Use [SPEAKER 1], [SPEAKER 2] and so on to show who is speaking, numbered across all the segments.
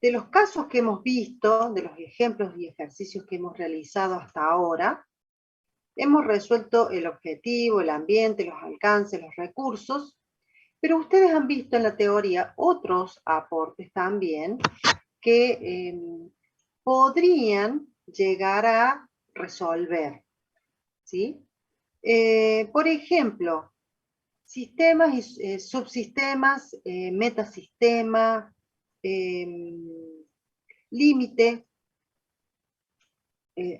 [SPEAKER 1] de los casos que hemos visto, de los ejemplos y ejercicios que hemos realizado hasta ahora, hemos resuelto el objetivo, el ambiente, los alcances, los recursos, pero ustedes han visto en la teoría otros aportes también que podrían llegar a resolver, ¿sí? Por ejemplo, sistemas y subsistemas, metasistema, límite,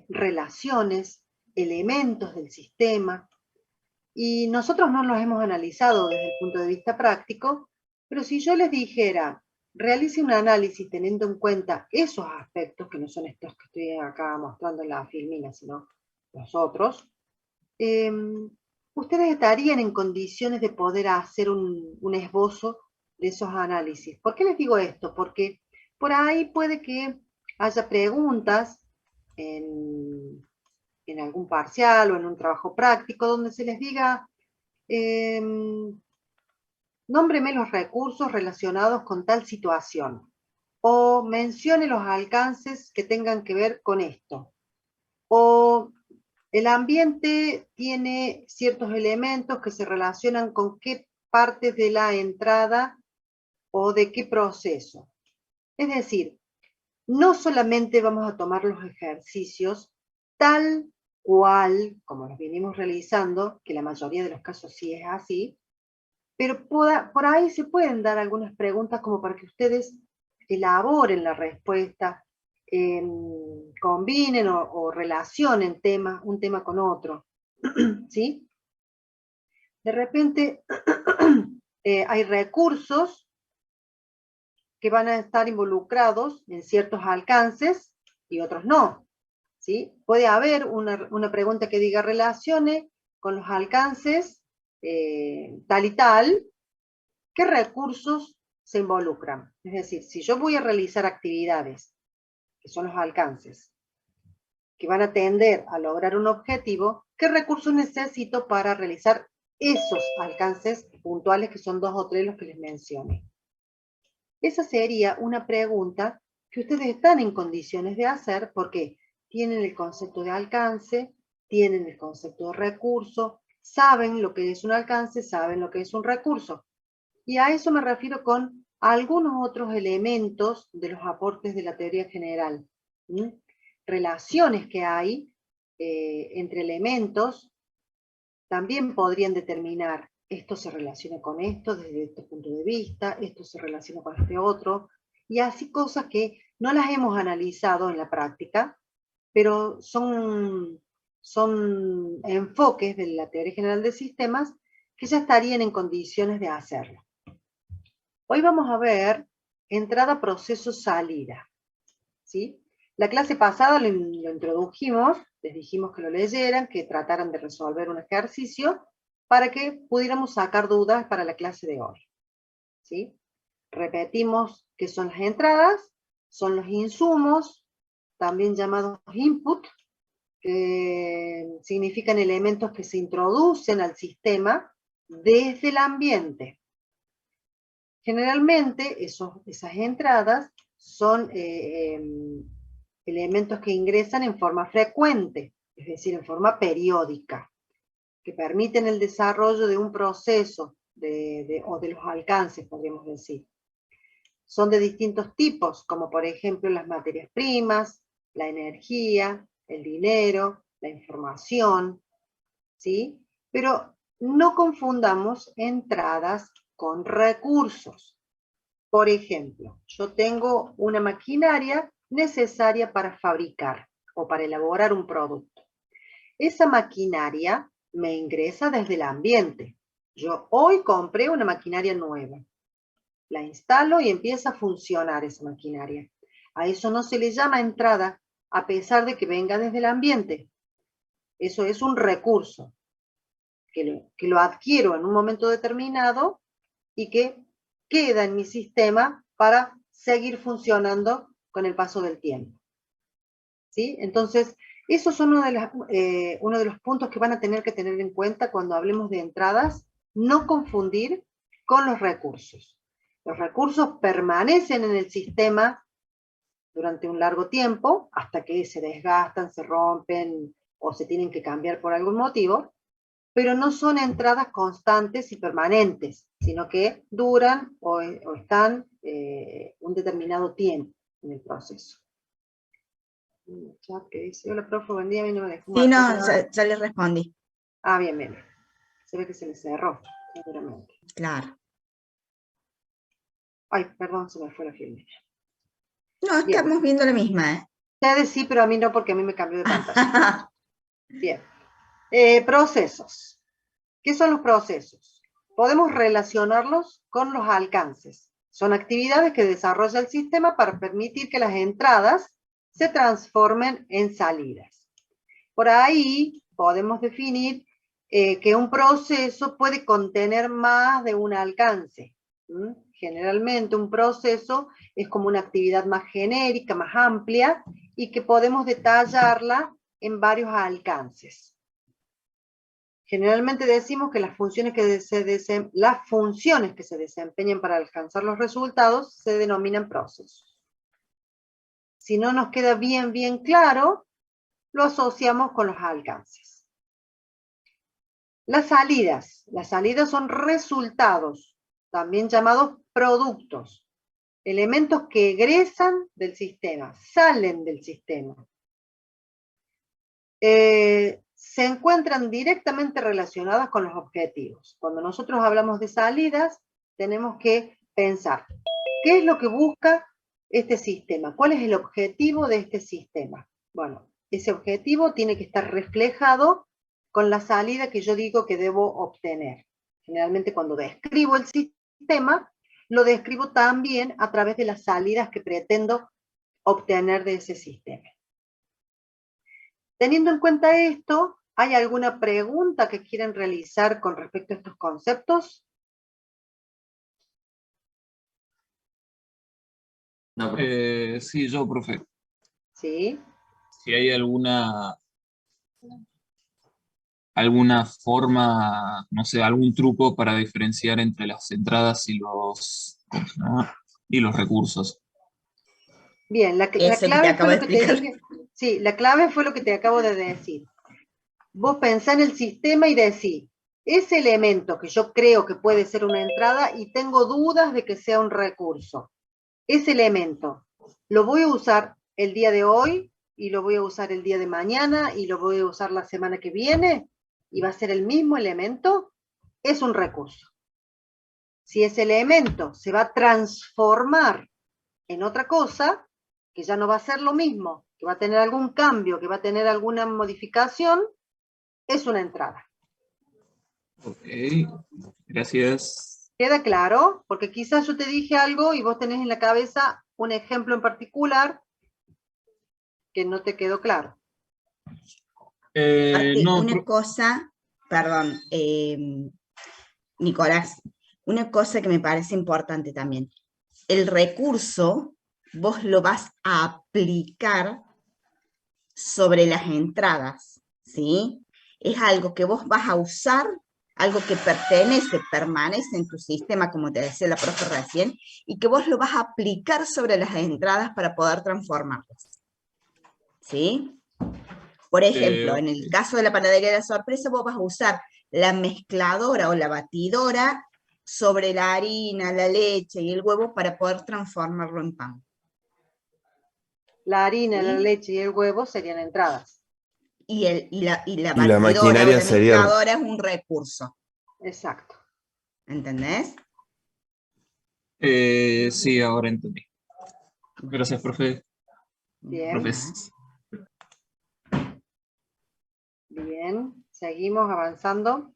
[SPEAKER 1] relaciones, elementos del sistema, y nosotros no los hemos analizado desde el punto de vista práctico, pero si yo les dijera, realice un análisis teniendo en cuenta esos aspectos, que no son estos que estoy acá mostrando en la filmina, sino los otros, ustedes estarían en condiciones de poder hacer un esbozo de esos análisis. ¿Por qué les digo esto? Porque por ahí puede que haya preguntas en algún parcial o en un trabajo práctico donde se les diga, nómbreme los recursos relacionados con tal situación, o mencione los alcances que tengan que ver con esto, o el ambiente tiene ciertos elementos que se relacionan con qué partes de la entrada o de qué proceso. Es decir, no solamente vamos a tomar los ejercicios tal cual, como los venimos realizando, que la mayoría de los casos sí es así, pero por ahí se pueden dar algunas preguntas como para que ustedes elaboren la respuesta, combinen o relacionen un tema con otro, ¿sí? De repente hay recursos que van a estar involucrados en ciertos alcances y otros no, ¿sí? Puede haber una pregunta que diga relacione con los alcances tal y tal, ¿qué recursos se involucran? Es decir, si yo voy a realizar actividades, que son los alcances, que van a tender a lograr un objetivo, ¿qué recursos necesito para realizar esos alcances puntuales, que son 2 o 3 los que les mencioné? Esa sería una pregunta que ustedes están en condiciones de hacer porque tienen el concepto de alcance, tienen el concepto de recurso, saben lo que es un alcance, saben lo que es un recurso. Y a eso me refiero con algunos otros elementos de los aportes de la teoría general. Relaciones que hay entre elementos también podrían determinar esto se relaciona con esto desde este punto de vista, esto se relaciona con este otro, y así cosas que no las hemos analizado en la práctica, pero son enfoques de la teoría general de sistemas que ya estarían en condiciones de hacerlo. Hoy vamos a ver entrada, proceso, salida, ¿sí? La clase pasada lo introdujimos, les dijimos que lo leyeran, que trataran de resolver un ejercicio para que pudiéramos sacar dudas para la clase de hoy, ¿sí? Repetimos qué son las entradas, son los insumos, también llamados input, que significan elementos que se introducen al sistema desde el ambiente. Generalmente esas entradas son elementos que ingresan en forma frecuente, es decir, en forma periódica, que permiten el desarrollo de un proceso o de los alcances, podríamos decir. Son de distintos tipos, como por ejemplo las materias primas, la energía, el dinero, la información, ¿sí? Pero no confundamos entradas con recursos. Por ejemplo, yo tengo una maquinaria necesaria para fabricar o para elaborar un producto. Esa maquinaria me ingresa desde el ambiente. Yo hoy compré una maquinaria nueva. La instalo y empieza a funcionar esa maquinaria. A eso no se le llama entrada, a pesar de que venga desde el ambiente. Eso es un recurso que lo adquiero en un momento determinado y que queda en mi sistema para seguir funcionando con el paso del tiempo, ¿sí? Entonces, esos son uno de los puntos que van a tener que tener en cuenta cuando hablemos de entradas, no confundir con los recursos. Los recursos permanecen en el sistema durante un largo tiempo, hasta que se desgastan, se rompen o se tienen que cambiar por algún motivo, pero no son entradas constantes y permanentes, sino que duran o están un determinado tiempo en el proceso. Ya que dice, hola profe, buen día, a mí no me dejó
[SPEAKER 2] Sí, no,
[SPEAKER 1] marcar.
[SPEAKER 2] ya le respondí.
[SPEAKER 1] Ah, bien, bien. Se ve que se me cerró, seguramente.
[SPEAKER 2] Claro.
[SPEAKER 1] Ay, perdón, se me fue la filmina.
[SPEAKER 2] No,
[SPEAKER 1] Bien.
[SPEAKER 2] estamos viendo la misma, ¿eh?
[SPEAKER 1] Ustedes sí, pero a mí no, porque a mí me cambió de pantalla. Bien. Procesos. ¿Qué son los procesos? Podemos relacionarlos con los alcances. Son actividades que desarrolla el sistema para permitir que las entradas se transformen en salidas. Por ahí podemos definir que un proceso puede contener más de un alcance. Generalmente un proceso es como una actividad más genérica, más amplia, y que podemos detallarla en varios alcances. Generalmente decimos que las funciones que se desempeñan para alcanzar los resultados se denominan procesos. Si no nos queda bien claro, lo asociamos con los alcances. Las salidas son resultados, también llamados productos, elementos que egresan del sistema, salen del sistema. Se encuentran directamente relacionadas con los objetivos. Cuando nosotros hablamos de salidas, tenemos que pensar, ¿qué es lo que busca este sistema? ¿Cuál es el objetivo de este sistema? Bueno, ese objetivo tiene que estar reflejado con la salida que yo digo que debo obtener. Generalmente cuando describo el sistema, lo describo también a través de las salidas que pretendo obtener de ese sistema. Teniendo en cuenta esto, ¿hay alguna pregunta que quieren realizar con respecto a estos conceptos?
[SPEAKER 3] No, sí, yo, profe.
[SPEAKER 1] Sí.
[SPEAKER 3] Si hay alguna forma, no sé, algún truco para diferenciar entre las entradas y los recursos.
[SPEAKER 1] Bien, la clave fue lo que te dije. Sí, la clave fue lo que te acabo de decir. Vos pensá en el sistema y decís, ese elemento que yo creo que puede ser una entrada y tengo dudas de que sea un recurso. Ese elemento, ¿lo voy a usar el día de hoy y lo voy a usar el día de mañana y lo voy a usar la semana que viene? ¿Y va a ser el mismo elemento? Es un recurso. Si ese elemento se va a transformar en otra cosa, que ya no va a ser lo mismo, que va a tener algún cambio, que va a tener alguna modificación, es una entrada.
[SPEAKER 3] Ok, gracias.
[SPEAKER 1] ¿Queda claro? Porque quizás yo te dije algo y vos tenés en la cabeza un ejemplo en particular que no te quedó claro.
[SPEAKER 3] No,
[SPEAKER 2] una cosa, perdón, Nicolás, una cosa que me parece importante también. El recurso, vos lo vas a aplicar sobre las entradas, ¿sí? Es algo que vos vas a usar, algo que permanece en tu sistema, como te decía la profe recién, y que vos lo vas a aplicar sobre las entradas para poder transformarlas, ¿sí? Por ejemplo, en el caso de la panadería de la sorpresa, vos vas a usar la mezcladora o la batidora sobre la harina, la leche y el huevo para poder transformarlo en pan.
[SPEAKER 1] La harina,
[SPEAKER 2] ¿Sí?
[SPEAKER 1] la leche y el huevo serían entradas.
[SPEAKER 2] Y la
[SPEAKER 4] la
[SPEAKER 2] batidora
[SPEAKER 4] maquinaria
[SPEAKER 2] o la
[SPEAKER 4] sería...
[SPEAKER 2] mezcladora es un recurso.
[SPEAKER 1] Exacto.
[SPEAKER 2] ¿Entendés?
[SPEAKER 3] Sí, ahora entendí. Gracias, profe.
[SPEAKER 1] Bien.
[SPEAKER 3] Profes.
[SPEAKER 1] Bien, seguimos avanzando.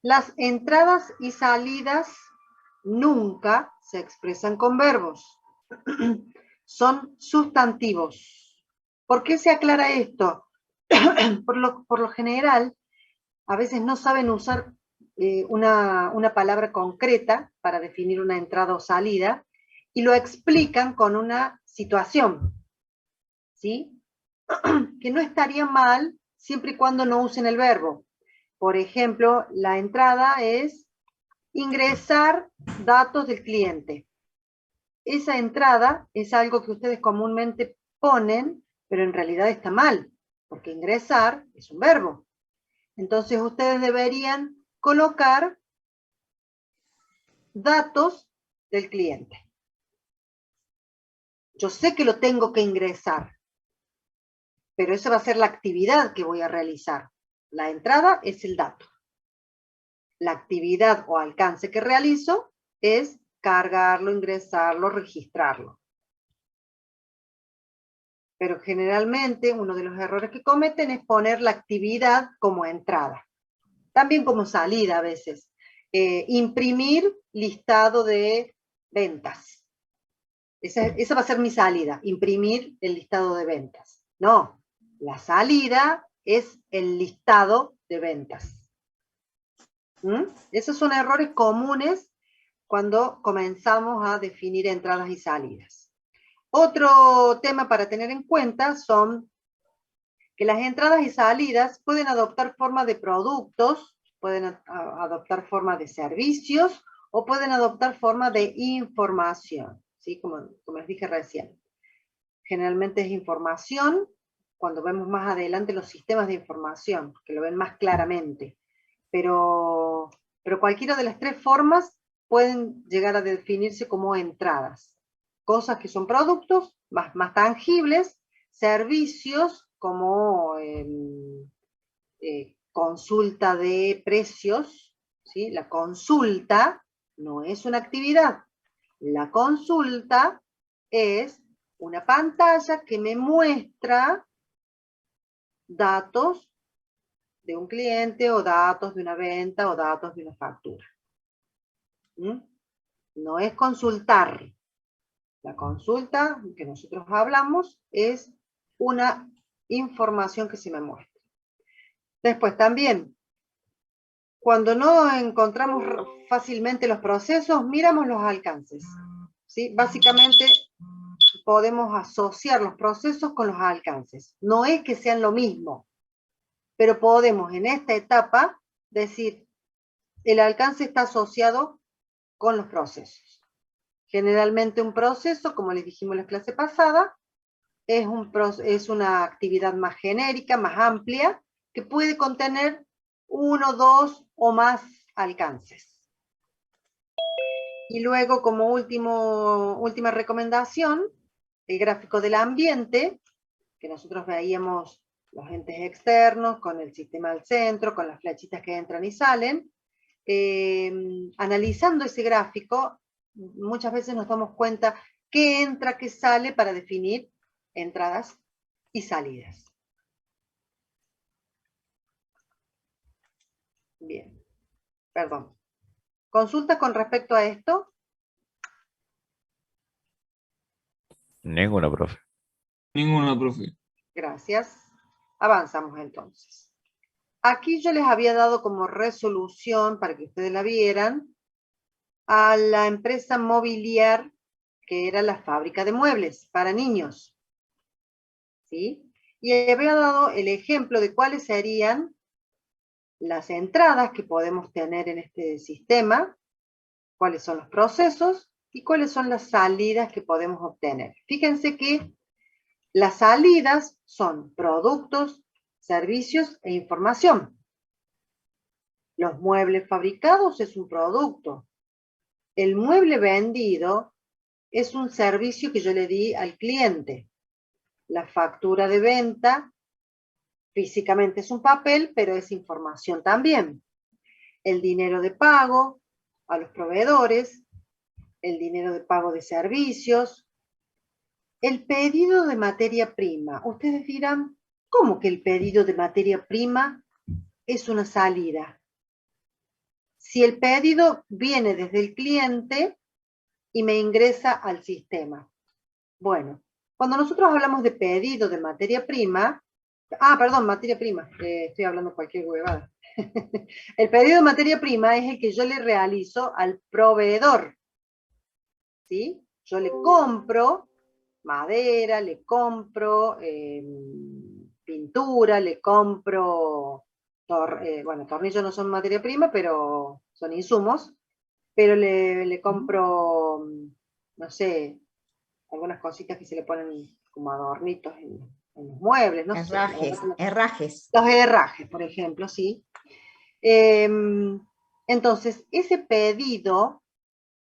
[SPEAKER 1] Las entradas y salidas nunca se expresan con verbos. Son sustantivos. ¿Por qué se aclara esto? Por lo general, a veces no saben usar una palabra concreta para definir una entrada o salida y lo explican con una situación, ¿sí? Que no estaría mal siempre y cuando no usen el verbo. Por ejemplo, la entrada es ingresar datos del cliente. esa entrada es algo que ustedes comúnmente ponen, pero en realidad está mal, porque ingresar es un verbo. Entonces ustedes deberían colocar datos del cliente. Yo sé que lo tengo que ingresar, pero esa va a ser la actividad que voy a realizar. La entrada es el dato. La actividad o alcance que realizo es cargarlo, ingresarlo, registrarlo. Pero generalmente uno de los errores que cometen es poner la actividad como entrada. También como salida a veces. Imprimir listado de ventas. Esa va a ser mi salida, imprimir el listado de ventas. No, la salida es el listado de ventas. Esos son errores comunes cuando comenzamos a definir entradas y salidas. Otro tema para tener en cuenta son que las entradas y salidas pueden adoptar forma de productos, pueden adoptar forma de servicios o pueden adoptar forma de información, ¿sí? Como les dije recién. Generalmente es información, cuando vemos más adelante los sistemas de información, que lo ven más claramente. Pero cualquiera de las tres formas pueden llegar a definirse como entradas. Cosas que son productos más tangibles, servicios como consulta de precios, ¿sí? La consulta no es una actividad. La consulta es una pantalla que me muestra datos de un cliente o datos de una venta o datos de una factura. No es consultar. La consulta que nosotros hablamos es una información que se me muestra. Después también, cuando no encontramos fácilmente los procesos, miramos los alcances. ¿Sí? Básicamente podemos asociar los procesos con los alcances. No es que sean lo mismo, pero podemos en esta etapa decir, el alcance está asociado con los procesos. Generalmente un proceso, como les dijimos en la clase pasada, es una actividad más genérica, más amplia, que puede contener uno, dos o más alcances. Y luego, como última recomendación, el gráfico del ambiente, que nosotros veíamos los entes externos, con el sistema al centro, con las flechitas que entran y salen. Analizando ese gráfico, muchas veces nos damos cuenta qué entra, qué sale para definir entradas y salidas. Bien, perdón. ¿Consulta con respecto a esto?
[SPEAKER 4] Ninguna, profe.
[SPEAKER 3] Ninguna, profe.
[SPEAKER 1] Gracias. Avanzamos entonces. Aquí yo les había dado como resolución, para que ustedes la vieran, a la empresa Mobiliar, que era la fábrica de muebles para niños. ¿Sí? Y había dado el ejemplo de cuáles serían las entradas que podemos tener en este sistema, cuáles son los procesos y cuáles son las salidas que podemos obtener. Fíjense que las salidas son productos, servicios e información. Los muebles fabricados es un producto. El mueble vendido es un servicio que yo le di al cliente. La factura de venta físicamente es un papel, pero es información también. El dinero de pago a los proveedores, el dinero de pago de servicios, el pedido de materia prima. Ustedes dirán, ¿cómo que el pedido de materia prima es una salida? Si el pedido viene desde el cliente y me ingresa al sistema. Bueno, cuando nosotros hablamos de pedido de materia prima, materia prima, estoy hablando cualquier huevada. El pedido de materia prima es el que yo le realizo al proveedor, ¿sí? Yo le compro madera, le compro pintura, le compro, tornillos no son materia prima, pero son insumos, pero le compro no sé, algunas cositas que se le ponen como adornitos en los muebles, no sé. la verdad que no-
[SPEAKER 2] Herrajes.
[SPEAKER 1] Los herrajes, por ejemplo, sí. Entonces, ese pedido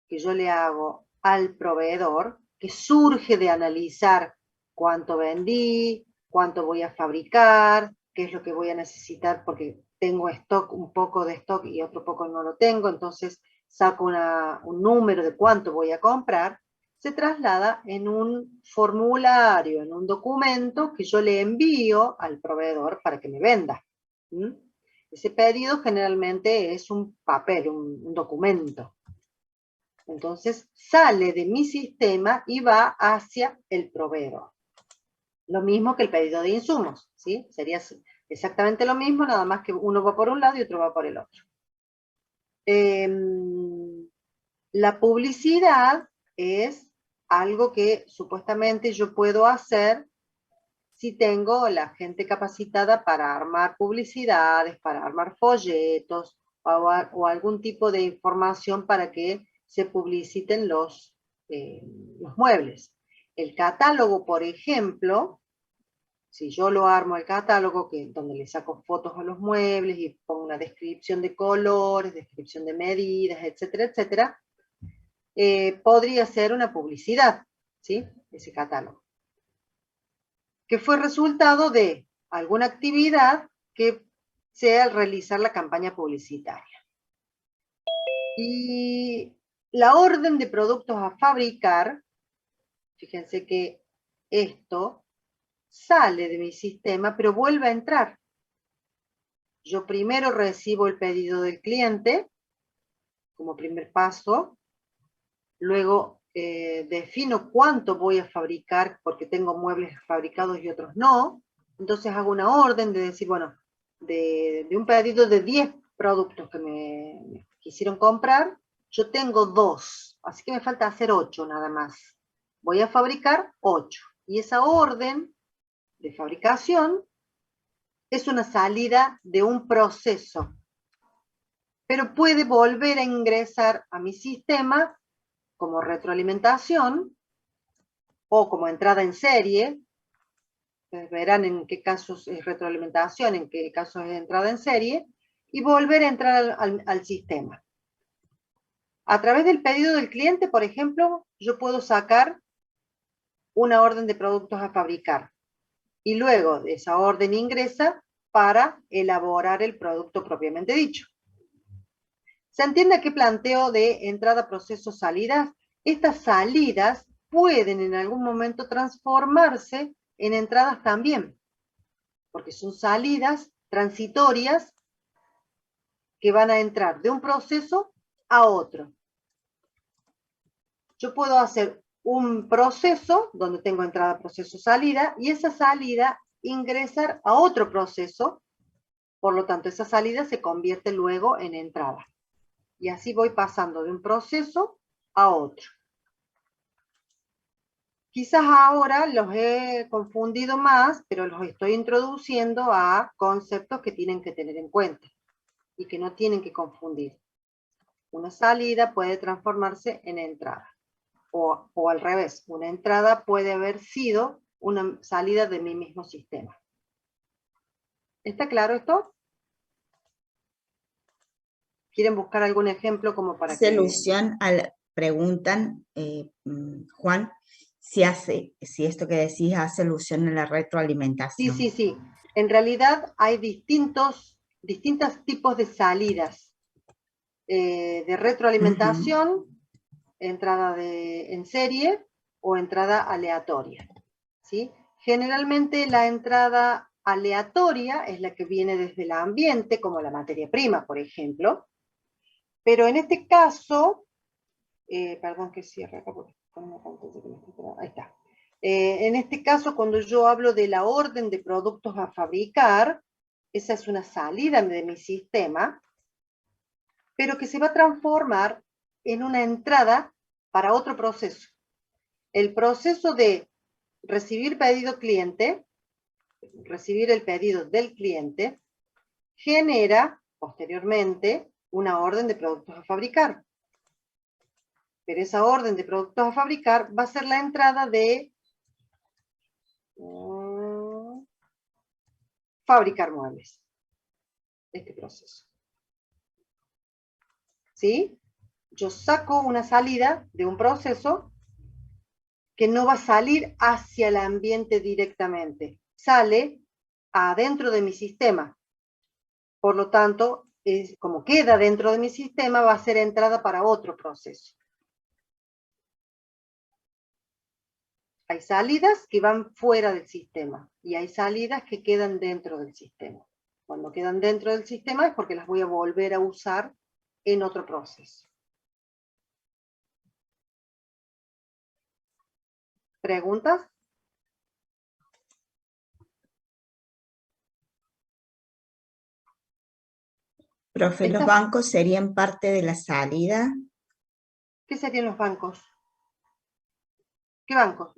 [SPEAKER 1] que yo le hago al proveedor, que surge de analizar cuánto vendí, cuánto voy a fabricar, qué es lo que voy a necesitar, porque tengo stock, un poco de stock y otro poco no lo tengo, entonces saco un número de cuánto voy a comprar, se traslada en un formulario, en un documento que yo le envío al proveedor para que me venda. ¿Mm? Ese pedido generalmente es un papel, un documento. Entonces sale de mi sistema y va hacia el proveedor. Lo mismo que el pedido de insumos, ¿sí? Sería exactamente lo mismo, nada más que uno va por un lado y otro va por el otro. La publicidad es algo que supuestamente yo puedo hacer si tengo la gente capacitada para armar publicidades, para armar folletos o algún tipo de información para que se publiciten los muebles. El catálogo, por ejemplo, si yo lo armo el catálogo, donde le saco fotos a los muebles y pongo una descripción de colores, descripción de medidas, etcétera, etcétera, podría ser una publicidad, ¿sí? Ese catálogo, que fue resultado de alguna actividad que sea al realizar la campaña publicitaria. Y la orden de productos a fabricar, fíjense que esto sale de mi sistema, pero vuelve a entrar. Yo primero recibo el pedido del cliente, como primer paso, luego defino cuánto voy a fabricar, porque tengo muebles fabricados y otros no, entonces hago una orden de decir, bueno, de un pedido de 10 productos que me quisieron comprar, yo tengo 2, así que me falta hacer 8 nada más. Voy a fabricar 8, y esa orden de fabricación es una salida de un proceso, pero puede volver a ingresar a mi sistema como retroalimentación o como entrada en serie. Verán en qué casos es retroalimentación, en qué casos es entrada en serie, y volver a entrar al sistema. A través del pedido del cliente, por ejemplo, yo puedo sacar una orden de productos a fabricar, y luego de esa orden ingresa para elaborar el producto propiamente dicho. ¿Se entiende qué planteo de entrada, proceso, salidas? Estas salidas pueden en algún momento transformarse en entradas también, porque son salidas transitorias que van a entrar de un proceso a otro. Yo puedo hacer un proceso donde tengo entrada, proceso, salida, y esa salida ingresar a otro proceso, por lo tanto esa salida se convierte luego en entrada. Y así voy pasando de un proceso a otro. Quizás ahora los he confundido más, pero los estoy introduciendo a conceptos que tienen que tener en cuenta y que no tienen que confundir. Una salida puede transformarse en entrada, o al revés, una entrada puede haber sido una salida de mi mismo sistema. ¿Está claro esto? ¿Quieren buscar algún ejemplo como para
[SPEAKER 2] Solución preguntan, Juan, si esto que decís hace alusión a la retroalimentación.
[SPEAKER 1] Sí, sí, sí. En realidad hay distintos tipos de salidas. De retroalimentación, entrada en serie o entrada aleatoria, ¿sí? Generalmente la entrada aleatoria es la que viene desde el ambiente, como la materia prima, por ejemplo, pero en este caso, perdón que cierre acá porque con una pantalla que me está quedando, ahí está. En este caso, cuando yo hablo de la orden de productos a fabricar, esa es una salida de mi sistema, pero que se va a transformar en una entrada para otro proceso. El proceso de recibir pedido cliente, recibir el pedido del cliente, genera posteriormente una orden de productos a fabricar. pero esa orden de productos a fabricar va a ser la entrada de fabricar muebles. Este proceso. ¿Sí? Yo saco una salida de un proceso que no va a salir hacia el ambiente directamente. Sale adentro de mi sistema. Por lo tanto, como queda dentro de mi sistema, va a ser entrada para otro proceso. Hay salidas que van fuera del sistema y hay salidas que quedan dentro del sistema. Cuando quedan dentro del sistema es porque las voy a volver a usar en otro proceso. ¿Preguntas?
[SPEAKER 2] Profe, ¿los bancos serían parte de la salida?
[SPEAKER 1] ¿Qué serían los bancos? ¿Qué bancos?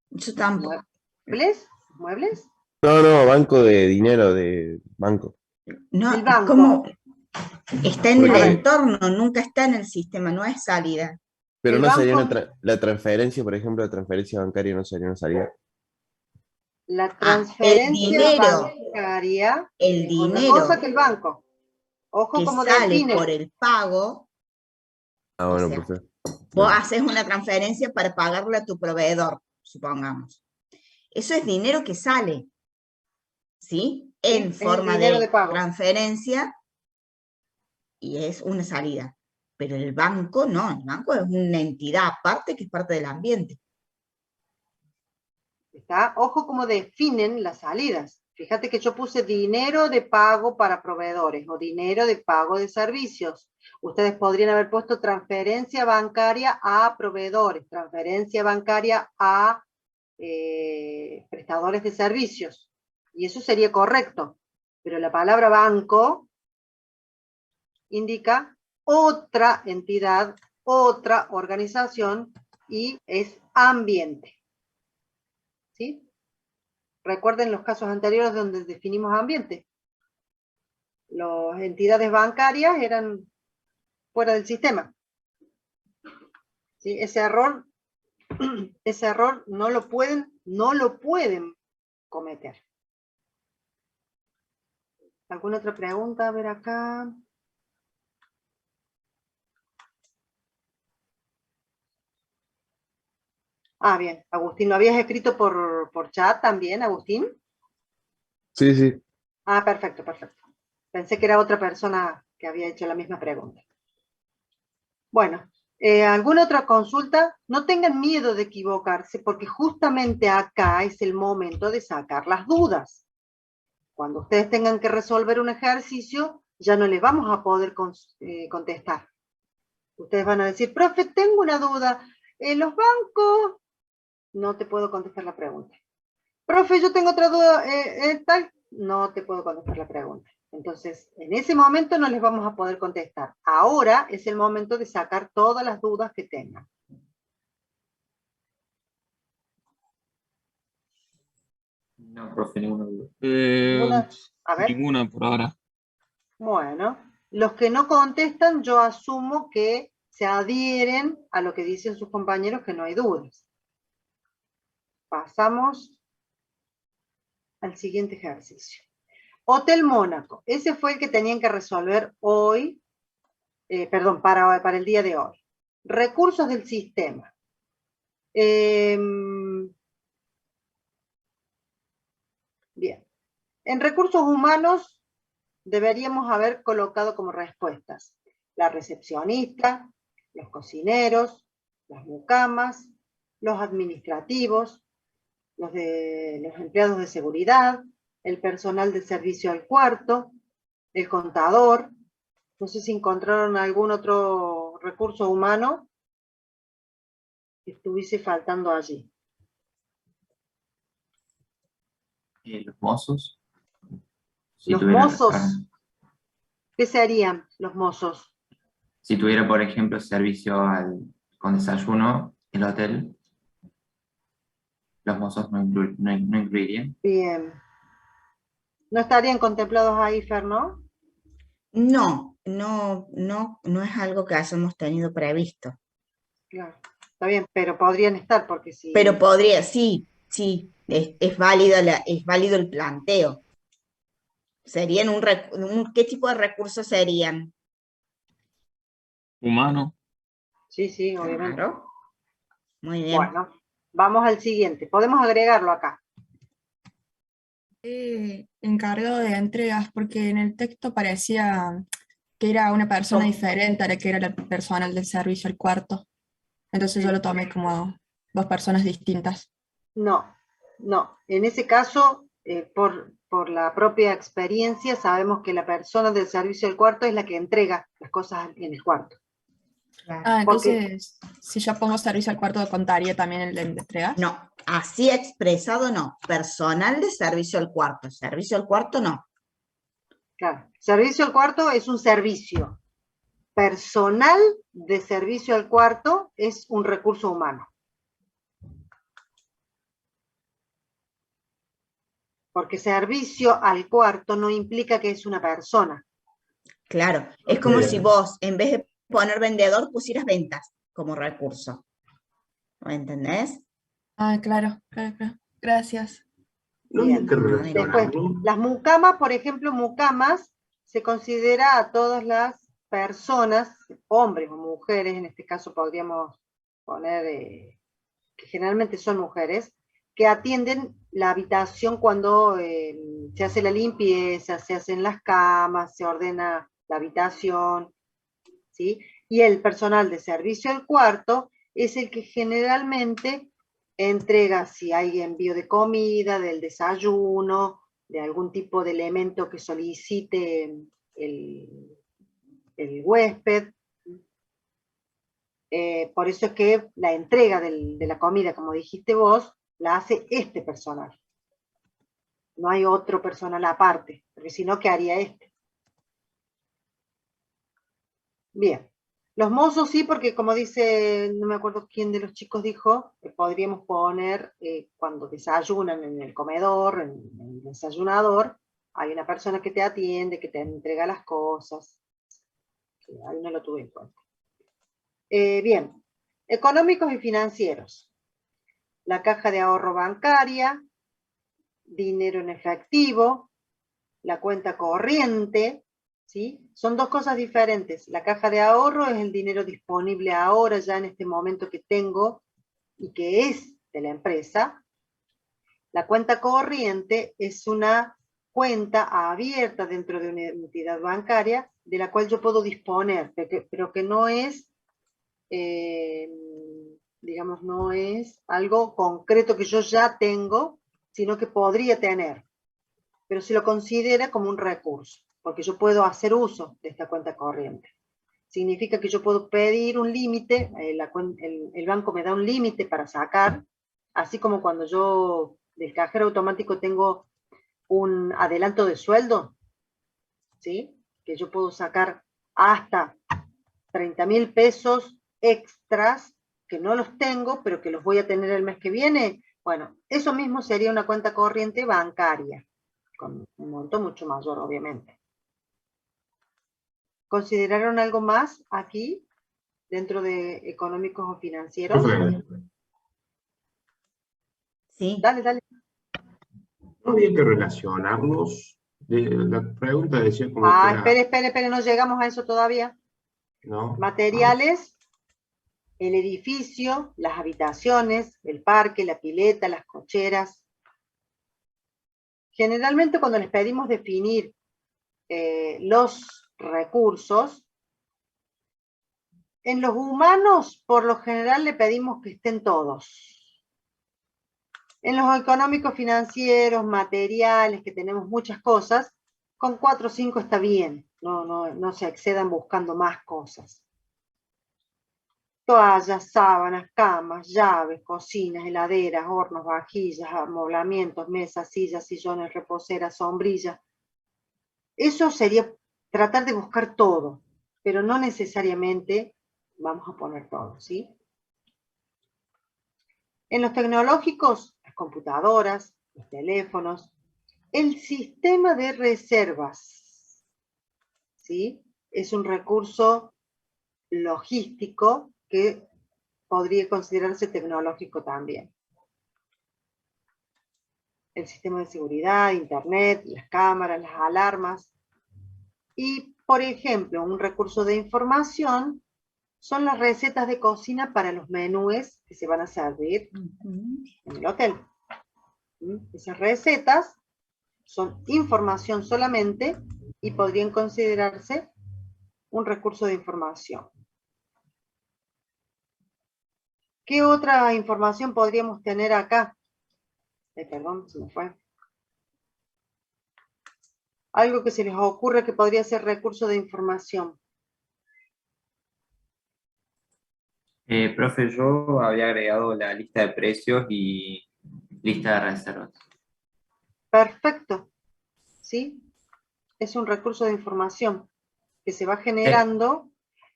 [SPEAKER 2] Yo tampoco.
[SPEAKER 1] ¿Muebles? ¿Muebles?
[SPEAKER 5] No, banco de dinero, de banco.
[SPEAKER 2] No,
[SPEAKER 1] El banco.
[SPEAKER 2] ¿cómo? Está en el
[SPEAKER 5] Porque-
[SPEAKER 2] entorno, nunca está en el sistema, no es salida.
[SPEAKER 5] Pero
[SPEAKER 1] El
[SPEAKER 5] no sería
[SPEAKER 1] banco-
[SPEAKER 5] la transferencia, por ejemplo, la transferencia bancaria no sería una salida.
[SPEAKER 1] La transferencia
[SPEAKER 2] dinero.
[SPEAKER 1] bancaria
[SPEAKER 2] El
[SPEAKER 1] es otra
[SPEAKER 2] dinero
[SPEAKER 1] cosa que el banco. Ojo
[SPEAKER 2] que
[SPEAKER 1] como
[SPEAKER 2] sale
[SPEAKER 1] define.
[SPEAKER 2] por el pago,
[SPEAKER 5] Ah,
[SPEAKER 2] o
[SPEAKER 5] bueno,
[SPEAKER 2] sea,
[SPEAKER 5] perfecto.
[SPEAKER 2] vos haces una transferencia para pagarle a tu proveedor, supongamos. Eso es dinero que sale, ¿sí? En
[SPEAKER 1] es el
[SPEAKER 2] forma
[SPEAKER 1] dinero
[SPEAKER 2] de
[SPEAKER 1] de pago.
[SPEAKER 2] transferencia y es una salida. Pero el banco no, el banco es una entidad aparte que es parte del ambiente.
[SPEAKER 1] ¿Está? Ojo cómo definen las salidas. Fíjate que yo puse dinero de pago para proveedores o dinero de pago de servicios. Ustedes podrían haber puesto transferencia bancaria a proveedores, transferencia bancaria a prestadores de servicios. Y eso sería correcto. Pero la palabra banco indica otra entidad, otra organización y es ambiente. ¿Sí? Recuerden los casos anteriores donde definimos ambiente. Las entidades bancarias eran fuera del sistema. ¿Sí? Ese error no lo pueden cometer. ¿Alguna otra pregunta? A ver acá. Ah, bien. Agustín, ¿lo habías escrito por chat también, Agustín?
[SPEAKER 5] Sí.
[SPEAKER 1] Ah, perfecto. Pensé que era otra persona que había hecho la misma pregunta. Bueno, ¿alguna otra consulta? No tengan miedo de equivocarse, porque justamente acá es el momento de sacar las dudas. Cuando ustedes tengan que resolver un ejercicio, ya no les vamos a poder contestar. Ustedes van a decir, profe, tengo una duda. ¿En los bancos? No te puedo contestar la pregunta. Profe, yo tengo otra duda. Tal, no te puedo contestar la pregunta. Entonces, en ese momento no les vamos a poder contestar. Ahora es el momento de sacar todas las dudas que tengan.
[SPEAKER 6] No, profe, ninguna duda.
[SPEAKER 1] A ver.
[SPEAKER 3] Ninguna por ahora.
[SPEAKER 1] Bueno, los que no contestan, yo asumo que se adhieren a lo que dicen sus compañeros, que no hay dudas. Pasamos al siguiente ejercicio. Hotel Mónaco. Ese fue el que tenían que resolver hoy, para el día de hoy. Recursos del sistema. Bien. En recursos humanos deberíamos haber colocado como respuestas la recepcionista, los cocineros, las mucamas, los administrativos, los empleados de seguridad, el personal de servicio al cuarto, el contador. No sé si encontraron algún otro recurso humano que estuviese faltando allí.
[SPEAKER 6] Los mozos. Si
[SPEAKER 1] Los
[SPEAKER 6] tuviera-
[SPEAKER 1] mozos. ¿Qué serían los mozos?
[SPEAKER 6] Si tuviera, por ejemplo, servicio con desayuno, el hotel, los mozos no incluirían.
[SPEAKER 1] Bien. ¿No estarían contemplados ahí, Fer, no?
[SPEAKER 2] No es algo que hayamos tenido previsto.
[SPEAKER 1] Claro. Está bien, pero podrían estar, porque si...
[SPEAKER 2] Pero podría, sí, es válido es válido el planteo. ¿Serían qué tipo de recursos serían?
[SPEAKER 3] Humano.
[SPEAKER 1] Sí, sí, obviamente.
[SPEAKER 2] Claro. Muy bien.
[SPEAKER 1] Bueno, vamos al siguiente. Podemos agregarlo acá.
[SPEAKER 7] Encargado de entregas, porque en el texto parecía que era una persona
[SPEAKER 2] ¿Cómo?
[SPEAKER 7] diferente a la que era la personal del servicio al cuarto. Entonces yo lo tomé como dos personas distintas.
[SPEAKER 1] No, no. En ese caso, por la propia experiencia, sabemos que la persona del servicio del cuarto es la que entrega las cosas en el cuarto.
[SPEAKER 7] Ah,
[SPEAKER 1] Porque,
[SPEAKER 7] entonces, si yo pongo servicio al cuarto, ¿contaría también el de entregas?
[SPEAKER 2] No, así expresado no. Personal de servicio al cuarto. Servicio al cuarto no.
[SPEAKER 1] claro, servicio al cuarto es un servicio. Personal de servicio al cuarto es un recurso humano. Porque servicio al cuarto no implica que es una persona.
[SPEAKER 2] Claro, es como si vos, en vez de poner vendedor, pusieras ventas como recurso. ¿Me entendés?
[SPEAKER 7] Ah, claro, claro, claro. Gracias.
[SPEAKER 1] Bien. Después, las mucamas, por ejemplo, mucamas se considera a todas las personas, hombres o mujeres, en este caso podríamos poner que generalmente son mujeres, que atienden la habitación cuando se hace la limpieza, se hacen las camas, se ordena la habitación, ¿sí? Y el personal de servicio al cuarto es el que generalmente entrega si hay envío de comida, del desayuno, de algún tipo de elemento que solicite el huésped. Por eso es que la entrega de la comida, como dijiste vos, la hace este personal. No hay otro personal aparte, porque si no, ¿qué haría este? Bien. Los mozos sí, porque como dice, no me acuerdo quién de los chicos dijo, podríamos poner cuando desayunan en el comedor, en el desayunador, hay una persona que te atiende, que te entrega las cosas. Ahí no lo tuve en cuenta. Bien, económicos y financieros. La caja de ahorro bancaria, dinero en efectivo, la cuenta corriente, ¿sí? Son dos cosas diferentes. La caja de ahorro es el dinero disponible ahora, ya en este momento que tengo y que es de la empresa. La cuenta corriente es una cuenta abierta dentro de una entidad bancaria de la cual yo puedo disponer, pero que no es, digamos, no es algo concreto que yo ya tengo, sino que podría tener, pero se lo considera como un recurso, porque yo puedo hacer uso de esta cuenta corriente. Significa que yo puedo pedir un límite, el banco me da un límite para sacar, así como cuando yo del cajero automático tengo un adelanto de sueldo, ¿sí? Que yo puedo sacar hasta 30.000 pesos extras, que no los tengo, pero que los voy a tener el mes que viene. Bueno, eso mismo sería una cuenta corriente bancaria, con un monto mucho mayor, obviamente. ¿Consideraron algo más aquí, dentro de económicos o financieros?
[SPEAKER 2] Sí.
[SPEAKER 1] Dale, dale.
[SPEAKER 8] No había que relacionarlos. La pregunta decía como que era,
[SPEAKER 1] espere, no llegamos a eso todavía.
[SPEAKER 8] ¿no?
[SPEAKER 1] Materiales, el edificio, las habitaciones, el parque, la pileta, las cocheras. Generalmente cuando les pedimos definir los recursos, en los humanos por lo general le pedimos que estén todos. En los económicos, financieros, materiales, que tenemos muchas cosas, con 4 o 5 está bien, no se excedan buscando más cosas. Toallas, sábanas, camas, llaves, cocinas, heladeras, hornos, vajillas, amoblamientos, mesas, sillas, sillones, reposeras, sombrillas. Eso sería tratar de buscar todo, pero no necesariamente vamos a poner todo, ¿sí? En los tecnológicos, las computadoras, los teléfonos, el sistema de reservas, ¿sí? Es un recurso logístico que podría considerarse tecnológico también. El sistema de seguridad, internet, las cámaras, las alarmas. Y, por ejemplo, un recurso de información son las recetas de cocina para los menúes que se van a servir en el hotel. Esas recetas son información solamente y podrían considerarse un recurso de información. ¿Qué otra información podríamos tener acá? Perdón, se me fue. Algo que se les ocurre que podría ser recurso de información.
[SPEAKER 6] Profe, yo había agregado la lista de precios y lista de reservas.
[SPEAKER 1] Perfecto. ¿Sí? Es un recurso de información que se va generando.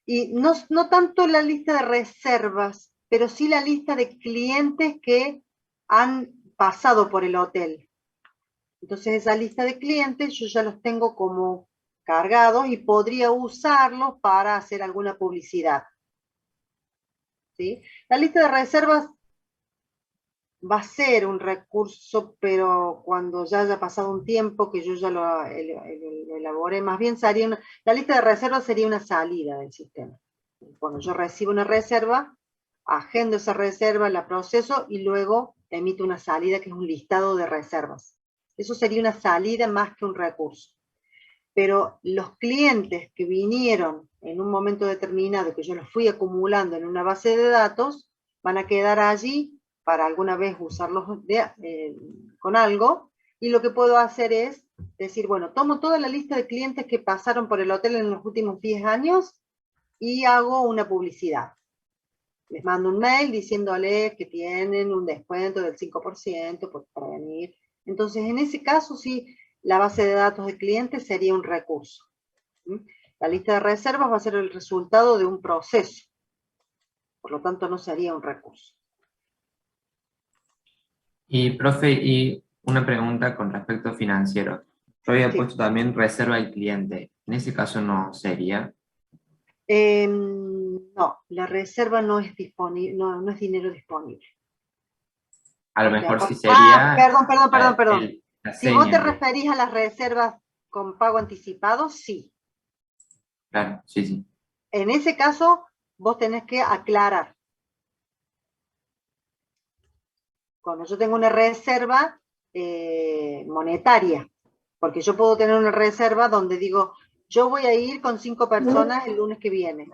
[SPEAKER 1] Y no tanto la lista de reservas, pero sí la lista de clientes que han pasado por el hotel. Entonces esa lista de clientes yo ya los tengo como cargados y podría usarlos para hacer alguna publicidad. ¿Sí? La lista de reservas va a ser un recurso, pero cuando ya haya pasado un tiempo que yo ya lo elaboré, más bien sería la lista de reservas sería una salida del sistema. Cuando yo recibo una reserva, agendo esa reserva, la proceso y luego emito una salida que es un listado de reservas. Eso sería una salida más que un recurso. Pero los clientes que vinieron en un momento determinado, que yo los fui acumulando en una base de datos, van a quedar allí para alguna vez usarlos con algo, y lo que puedo hacer es decir, bueno, tomo toda la lista de clientes que pasaron por el hotel en los últimos 10 años y hago una publicidad. Les mando un mail diciéndoles que tienen un descuento del 5% para venir. Entonces, en ese caso, sí, la base de datos de clientes sería un recurso. La lista de reservas va a ser el resultado de un proceso. Por lo tanto, no sería un recurso.
[SPEAKER 6] Y, profe, y una pregunta con respecto financiero. Yo había
[SPEAKER 1] Sí.
[SPEAKER 6] puesto también reserva al cliente. En ese caso no sería.
[SPEAKER 1] No, la reserva no es disponible, no es dinero disponible.
[SPEAKER 6] A lo mejor sí sería.
[SPEAKER 1] Perdón.
[SPEAKER 6] La
[SPEAKER 1] Si vos te
[SPEAKER 6] seña.
[SPEAKER 1] referís a las reservas con pago anticipado, sí.
[SPEAKER 6] Claro, sí, sí.
[SPEAKER 1] En ese caso, vos tenés que aclarar. Cuando yo tengo una reserva monetaria, porque yo puedo tener una reserva donde digo, yo voy a ir con 5 personas el lunes que viene.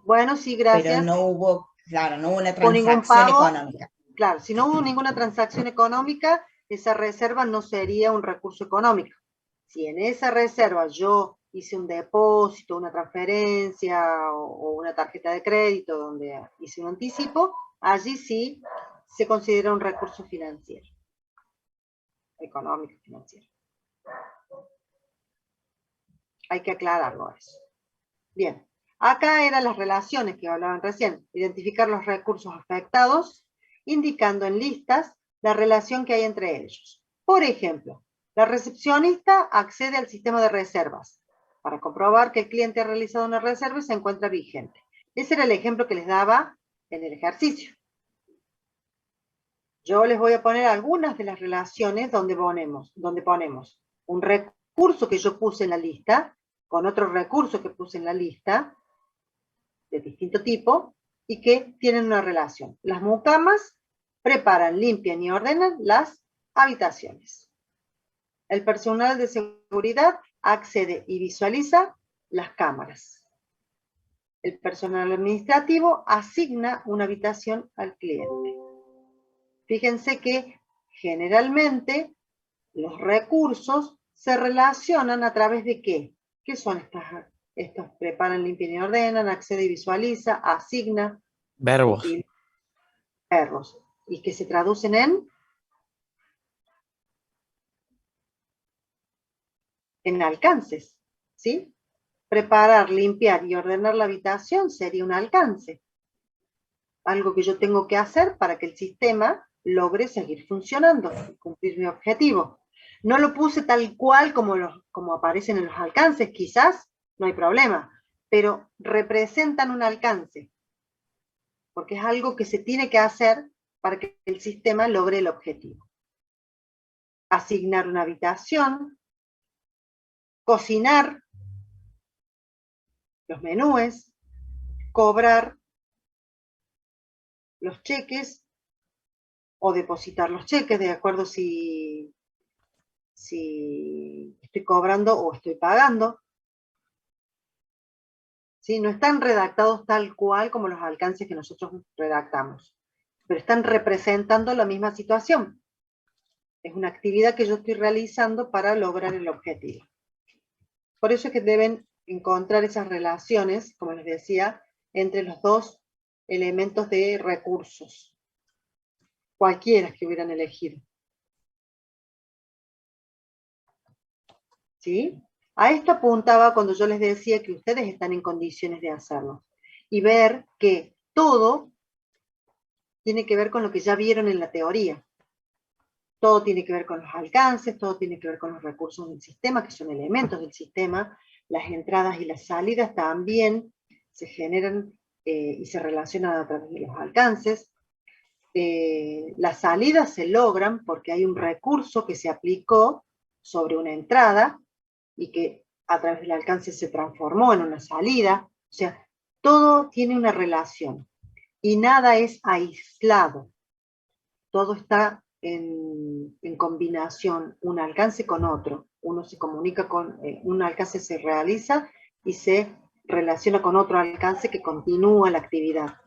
[SPEAKER 1] Bueno, sí, gracias.
[SPEAKER 2] Pero no hubo, claro, no hubo una
[SPEAKER 1] O ningún
[SPEAKER 2] transacción
[SPEAKER 1] pago.
[SPEAKER 2] económica.
[SPEAKER 1] Claro, si no hubo ninguna transacción económica, esa reserva no sería un recurso económico. Si en esa reserva yo hice un depósito, una transferencia o una tarjeta de crédito donde hice un anticipo, allí sí se considera un recurso financiero, económico financiero. Hay que aclararlo eso. Bien, acá eran las relaciones que hablaban recién, identificar los recursos afectados, indicando en listas la relación que hay entre ellos. Por ejemplo, la recepcionista accede al sistema de reservas para comprobar que el cliente ha realizado una reserva y se encuentra vigente. Ese era el ejemplo que les daba en el ejercicio. Yo les voy a poner algunas de las relaciones donde ponemos un recurso que yo puse en la lista con otro recurso que puse en la lista de distinto tipo y que tienen una relación. Las mucamas preparan, limpian y ordenan las habitaciones. El personal de seguridad accede y visualiza las cámaras. El personal administrativo asigna una habitación al cliente. Fíjense que generalmente los recursos se relacionan a través de ¿qué? ¿Qué son estos? Preparan, limpian y ordenan, accede y visualiza, asigna.
[SPEAKER 4] Verbos.
[SPEAKER 1] Y verbos. Y que se traducen en alcances, ¿sí? Preparar, limpiar y ordenar la habitación sería un alcance. Algo que yo tengo que hacer para que el sistema logre seguir funcionando y cumplir mi objetivo. No lo puse tal cual como aparecen en los alcances, quizás no hay problema, pero representan un alcance. porque es algo que se tiene que hacer para que el sistema logre el objetivo. Asignar una habitación, cocinar, los menúes, cobrar los cheques o depositar los cheques, de acuerdo si estoy cobrando o estoy pagando. ¿Sí? No están redactados tal cual como los alcances que nosotros redactamos, pero están representando la misma situación. Es una actividad que yo estoy realizando para lograr el objetivo. Por eso es que deben encontrar esas relaciones, como les decía, entre los dos elementos de recursos, cualquiera que hubieran elegido. ¿Sí? A esto apuntaba cuando yo les decía que ustedes están en condiciones de hacerlo. Y ver que todo tiene que ver con lo que ya vieron en la teoría. Todo tiene que ver con los alcances, todo tiene que ver con los recursos del sistema, que son elementos del sistema. Las entradas y las salidas también se generan y se relacionan a través de los alcances. Las salidas se logran porque hay un recurso que se aplicó sobre una entrada y que a través del alcance se transformó en una salida. O sea, todo tiene una relación y nada es aislado. Todo está en combinación, un alcance con otro. Uno se comunica con, un alcance se realiza y se relaciona con otro alcance que continúa la actividad.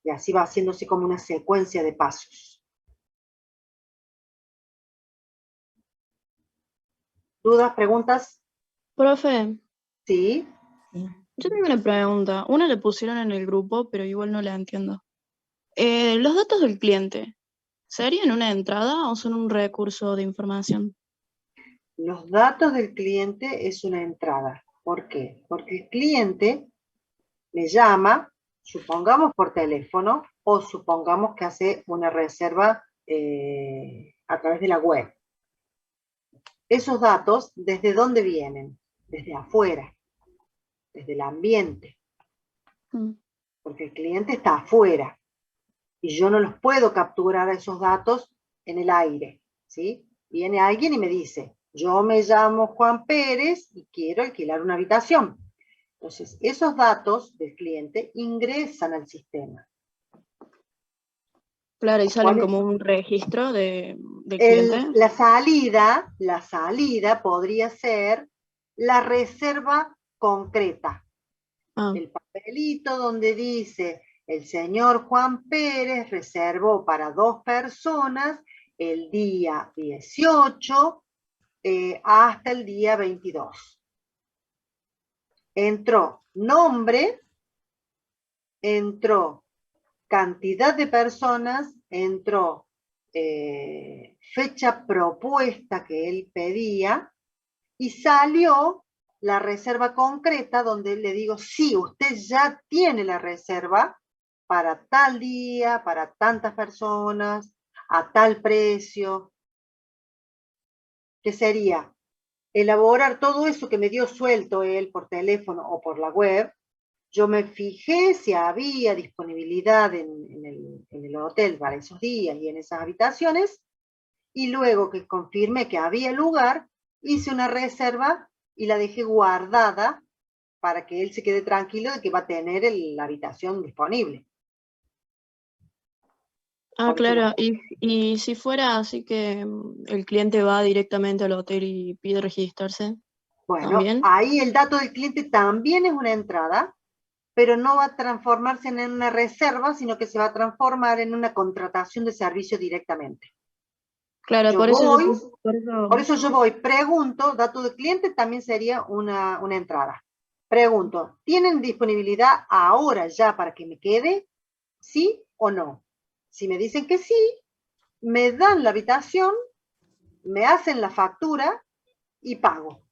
[SPEAKER 1] Y así va haciéndose como una secuencia de pasos. ¿Dudas, preguntas?
[SPEAKER 9] Profe,
[SPEAKER 1] Sí.
[SPEAKER 9] yo tengo una pregunta. Una la pusieron en el grupo, pero igual no la entiendo. ¿Los datos del cliente serían una entrada o son un recurso de información?
[SPEAKER 1] Los datos del cliente es una entrada. ¿Por qué? Porque el cliente me llama, supongamos por teléfono, o supongamos que hace una reserva a través de la web. Esos datos, ¿desde dónde vienen? Desde afuera, desde el ambiente. Porque el cliente está afuera y yo no los puedo capturar esos datos en el aire, ¿sí? Viene alguien y me dice, yo me llamo Juan Pérez y quiero alquilar una habitación. Entonces, esos datos del cliente ingresan al sistema.
[SPEAKER 9] Claro, y salen como un registro del cliente.
[SPEAKER 1] La salida podría ser la reserva concreta. El papelito donde dice, el señor Juan Pérez reservó para 2 personas el día 18 hasta el día 22. Entró nombre, entró cantidad de personas, entró fecha propuesta que él pedía y salió la reserva concreta donde le digo, sí, usted ya tiene la reserva para tal día, para tantas personas, a tal precio. ¿Qué sería? Elaborar todo eso que me dio suelto él por teléfono o por la web. Yo me fijé si había disponibilidad en el hotel para esos días y en esas habitaciones, y luego que confirmé que había lugar, hice una reserva y la dejé guardada para que él se quede tranquilo de que va a tener la habitación disponible.
[SPEAKER 9] Ah, claro, y si fuera así que el cliente va directamente al hotel y pide registrarse,
[SPEAKER 1] bueno,
[SPEAKER 9] ¿también?
[SPEAKER 1] ahí el dato del cliente también es una entrada, pero no va a transformarse en una reserva, sino que se va a transformar en una contratación de servicio directamente.
[SPEAKER 9] Claro,
[SPEAKER 1] Yo
[SPEAKER 9] por
[SPEAKER 1] eso yo voy, pregunto, dato del cliente también sería una entrada. Pregunto, ¿tienen disponibilidad ahora ya para que me quede? ¿Sí o no? Si me dicen que sí, me dan la habitación, me hacen la factura y pago.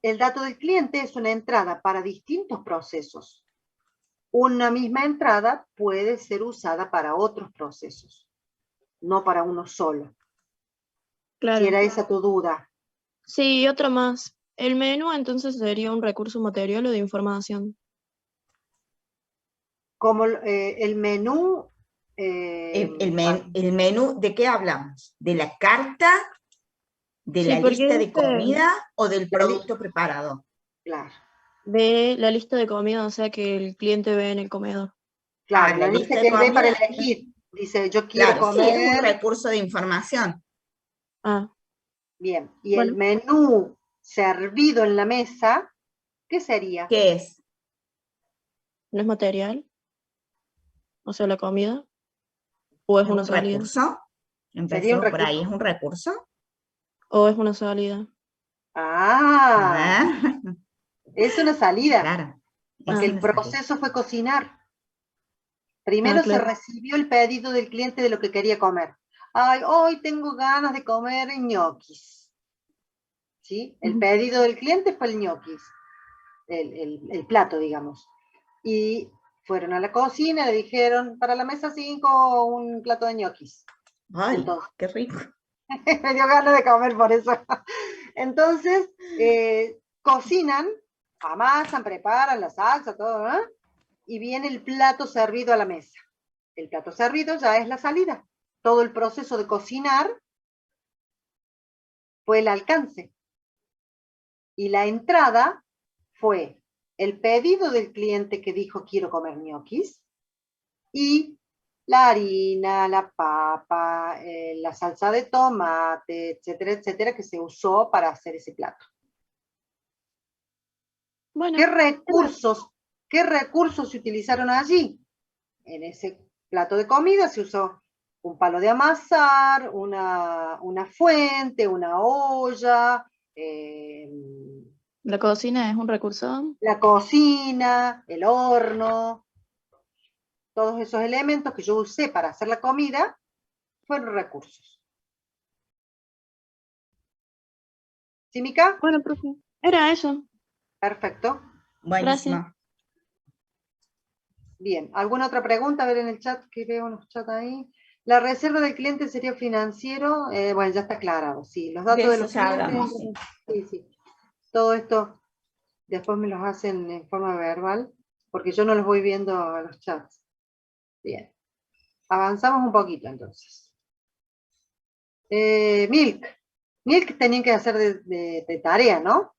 [SPEAKER 1] El dato del cliente es una entrada para distintos procesos. Una misma entrada puede ser usada para otros procesos, no para uno solo.
[SPEAKER 9] Claro.
[SPEAKER 1] Si era esa tu duda.
[SPEAKER 9] Sí, y otro más. ¿El menú entonces sería un recurso material o de información?
[SPEAKER 1] como el menú...
[SPEAKER 2] El menú, ¿de qué hablamos? ¿De la carta? ¿De
[SPEAKER 9] Sí,
[SPEAKER 2] la
[SPEAKER 9] porque
[SPEAKER 2] lista de
[SPEAKER 9] dice-
[SPEAKER 2] comida o del
[SPEAKER 1] La
[SPEAKER 2] producto preparado?
[SPEAKER 1] Claro,
[SPEAKER 9] De la lista de comida, o sea, que el cliente ve en el comedor.
[SPEAKER 1] claro,
[SPEAKER 2] la
[SPEAKER 1] la
[SPEAKER 2] lista
[SPEAKER 1] lista
[SPEAKER 2] de
[SPEAKER 1] que él ve para
[SPEAKER 2] comida.
[SPEAKER 1] elegir. Dice, yo quiero
[SPEAKER 2] Claro, sí, es un
[SPEAKER 1] comer...
[SPEAKER 2] recurso de información.
[SPEAKER 9] Ah,
[SPEAKER 1] Bien, y el
[SPEAKER 9] bueno,
[SPEAKER 1] menú servido en la mesa, ¿qué sería?
[SPEAKER 2] ¿Qué es?
[SPEAKER 9] ¿no es material? O sea, la comida. ¿O es
[SPEAKER 2] ¿Es
[SPEAKER 9] una
[SPEAKER 2] un
[SPEAKER 9] salida?
[SPEAKER 2] recurso?
[SPEAKER 1] Sería un
[SPEAKER 2] Empecemos por ahí, ¿es
[SPEAKER 1] recurso.
[SPEAKER 2] un recurso?
[SPEAKER 9] ¿O es una salida?
[SPEAKER 1] Ah,
[SPEAKER 2] Ah,
[SPEAKER 1] es una salida,
[SPEAKER 2] claro, es
[SPEAKER 1] porque el
[SPEAKER 2] una salida.
[SPEAKER 1] proceso fue cocinar. Primero se
[SPEAKER 9] Claro.
[SPEAKER 1] recibió el pedido del cliente de lo que quería comer. Ay, hoy tengo ganas de comer ñoquis. ¿Sí? El
[SPEAKER 9] Ujú.
[SPEAKER 1] pedido del cliente fue el ñoquis, el plato, digamos. Y fueron a la cocina, le dijeron, para la mesa 5, un plato de ñoquis.
[SPEAKER 2] Ay,
[SPEAKER 1] Entonces,
[SPEAKER 2] qué rico.
[SPEAKER 1] me dio ganas de comer por eso. Entonces, cocinan, amasan, preparan la salsa, todo, ¿eh? Y viene el plato servido a la mesa. El plato servido ya es la salida. Todo el proceso de cocinar fue el alcance. Y la entrada fue el pedido del cliente que dijo quiero comer ñoquis y la harina, la papa, la salsa de tomate, etcétera, etcétera, que se usó para hacer ese plato.
[SPEAKER 9] Bueno,
[SPEAKER 1] ¿Qué recursos se utilizaron allí? En ese plato de comida se usó un palo de amasar, una fuente, una olla,
[SPEAKER 9] la cocina es un recurso.
[SPEAKER 1] la cocina, el horno, todos esos elementos que yo usé para hacer la comida fueron recursos. ¿Sí, Mica?
[SPEAKER 9] Bueno, profe, era eso.
[SPEAKER 1] Perfecto.
[SPEAKER 2] Buenísimo.
[SPEAKER 1] Bien, ¿alguna otra pregunta? A ver en el chat, que veo unos chats ahí. La reserva del cliente sería financiero. Bueno, ya está aclarado, sí. Los datos
[SPEAKER 2] De
[SPEAKER 1] de
[SPEAKER 2] eso
[SPEAKER 1] los
[SPEAKER 2] ya
[SPEAKER 1] clientes.
[SPEAKER 2] hablamos, sí.
[SPEAKER 1] Sí, sí. Todo esto después me los hacen en forma verbal, porque yo no los voy viendo a los chats. Bien. Avanzamos un poquito entonces. Milk. Milk tenían que hacer de tarea, ¿no?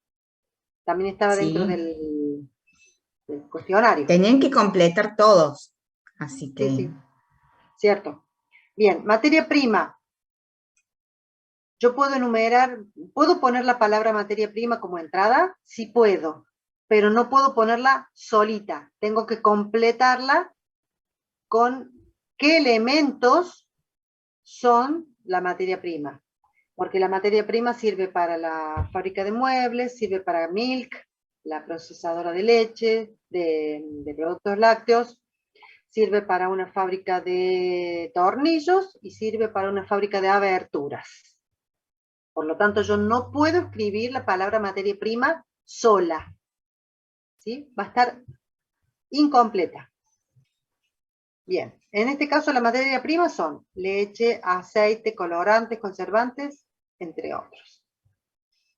[SPEAKER 1] También estaba dentro
[SPEAKER 2] Sí.
[SPEAKER 1] del cuestionario.
[SPEAKER 2] Tenían que completar todos. Así que.
[SPEAKER 1] Sí, sí. Cierto. Bien, materia prima. Yo puedo enumerar, ¿puedo poner la palabra materia prima como entrada? Sí puedo, pero no puedo ponerla solita. Tengo que completarla con qué elementos son la materia prima. Porque la materia prima sirve para la fábrica de muebles, sirve para Milk, la procesadora de leche, de productos lácteos, sirve para una fábrica de tornillos y sirve para una fábrica de aberturas. Por lo tanto, yo no puedo escribir la palabra materia prima sola. ¿Sí? Va a estar incompleta. Bien, en este caso la materia prima son leche, aceite, colorantes, conservantes, entre otros.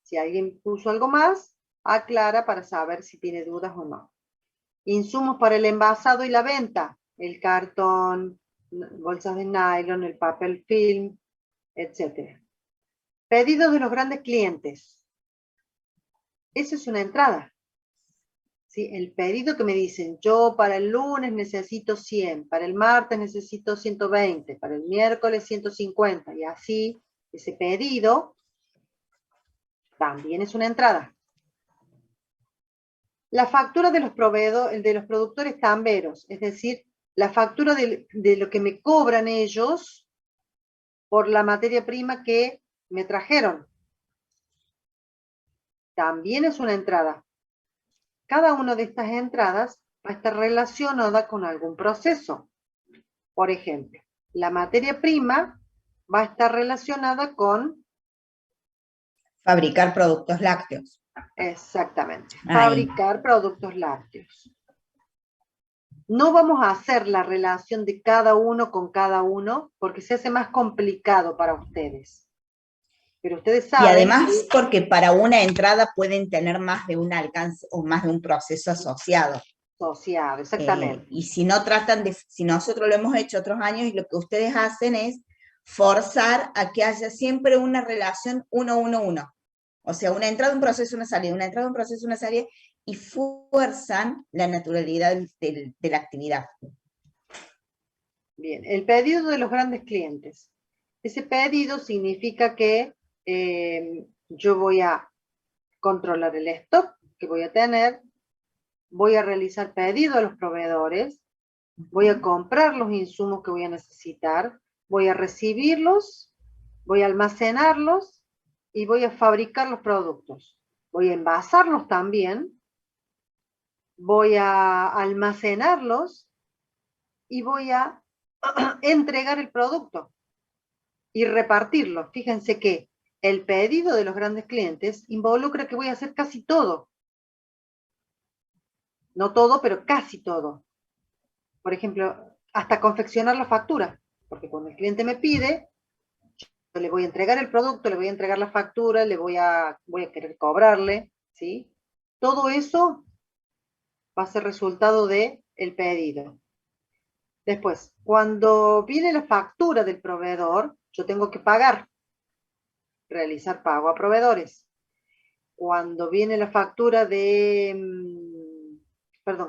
[SPEAKER 1] Si alguien puso algo más, aclara para saber si tiene dudas o no. Insumos para el envasado y la venta, el cartón, bolsas de nylon, el papel film, etc. Pedidos de los grandes clientes. Eso es una entrada. ¿Sí? El pedido que me dicen, yo para el lunes necesito 100, para el martes necesito 120, para el miércoles 150, y así, ese pedido también es una entrada. La factura de los productores tamberos, es decir, la factura de lo que me cobran ellos por la materia prima que me trajeron. También es una entrada. Cada una de estas entradas va a estar relacionada con algún proceso. Por ejemplo, la materia prima va a estar relacionada con...
[SPEAKER 2] Fabricar productos lácteos.
[SPEAKER 1] Exactamente.
[SPEAKER 2] Ahí.
[SPEAKER 1] Fabricar productos lácteos. No vamos a hacer la relación de cada uno con cada uno porque se hace más complicado para ustedes. Pero ustedes saben...
[SPEAKER 2] Y además porque para una entrada pueden tener más de un alcance o más de un proceso asociado.
[SPEAKER 1] Asociado, exactamente.
[SPEAKER 2] Y si no tratan de, si nosotros lo hemos hecho otros años y lo que ustedes hacen es forzar a que haya siempre una relación 1-1-1. O sea, una entrada, un proceso, una salida, una entrada, un proceso, una salida, y fuerzan la naturalidad de la actividad.
[SPEAKER 1] Bien, el pedido de los grandes clientes. Ese pedido significa que yo voy a controlar el stock que voy a tener, voy a realizar pedido a los proveedores, voy a comprar los insumos que voy a necesitar, voy a recibirlos, voy a almacenarlos y voy a fabricar los productos. Voy a envasarlos también, voy a almacenarlos y voy a entregar el producto y repartirlo. Fíjense que el pedido de los grandes clientes involucra que voy a hacer casi todo. No todo, pero casi todo. Por ejemplo, hasta confeccionar la factura, porque cuando el cliente me pide, yo le voy a entregar el producto, le voy a entregar la factura, voy a querer cobrarle, ¿sí? Todo eso va a ser resultado del pedido. Después, cuando viene la factura del proveedor, yo tengo que pagar, realizar pago a proveedores. Cuando viene la factura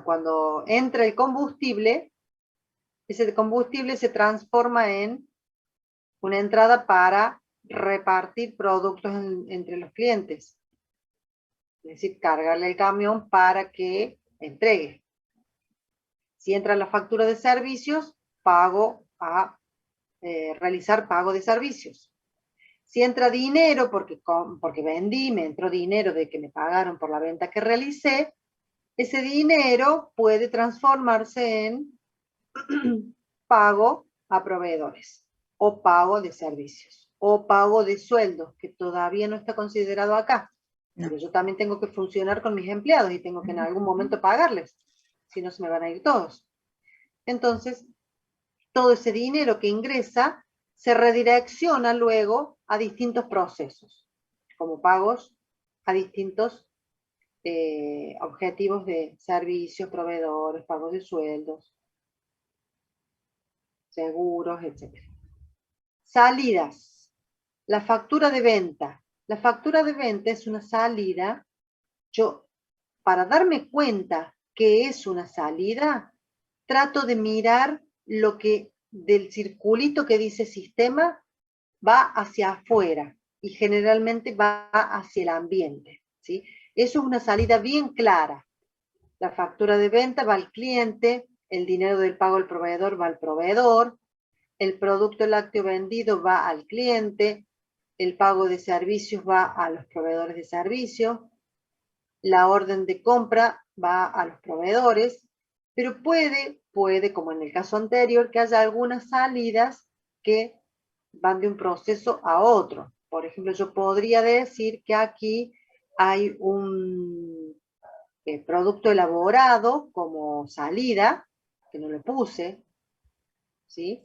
[SPEAKER 1] cuando entra el combustible, ese combustible se transforma en una entrada para repartir productos entre los clientes. Es decir, cargarle el camión para que entregue. Si entra la factura de servicios, pago a realizar pago de servicios. Si entra dinero, porque vendí, me entró dinero de que me pagaron por la venta que realicé, ese dinero puede transformarse en pago a proveedores, o pago de servicios, o pago de sueldos, que todavía no está considerado acá.
[SPEAKER 2] No.
[SPEAKER 1] Pero yo también tengo que funcionar con mis empleados y tengo que en algún momento pagarles, si no se me van a ir todos. Entonces, todo ese dinero que ingresa se redirecciona luego a distintos procesos, como pagos a distintos objetivos de servicios, proveedores, pagos de sueldos, seguros, etc. Salidas. La factura de venta. La factura de venta es una salida. Yo, para darme cuenta que es una salida, trato de mirar lo que del circulito que dice sistema va hacia afuera y generalmente va hacia el ambiente, ¿sí? Eso es una salida bien clara. La factura de venta va al cliente, el dinero del pago al proveedor va al proveedor, el producto lácteo vendido va al cliente, el pago de servicios va a los proveedores de servicios, la orden de compra va a los proveedores, pero puede, como en el caso anterior, que haya algunas salidas que van de un proceso a otro. Por ejemplo, yo podría decir que aquí hay un producto elaborado como salida, que no lo puse, ¿sí?